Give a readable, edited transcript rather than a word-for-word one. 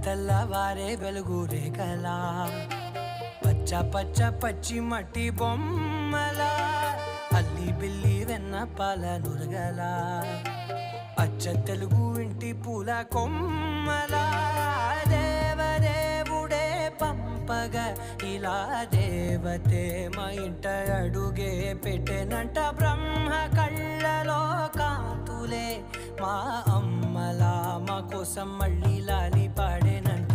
తెల్లవారే వెలుగు రేఖలా పచ్చ పచ్చ పచ్చి మట్టి బొమ్మలా అల్లి బిల్లి వెన్న పాల నురగలా అచ్చ తెలుగు ఇంటి పూల కొమ్మలా దేవదేవుడే పంపగా ఇలా దేవతే మా ఇంట అడుగే పెట్టెనంట బ్రహ్మ కళ్ళలో కాంతులే మా అమ్మలా మా కోసం మళ్ళీ లాలి పాడేనంట.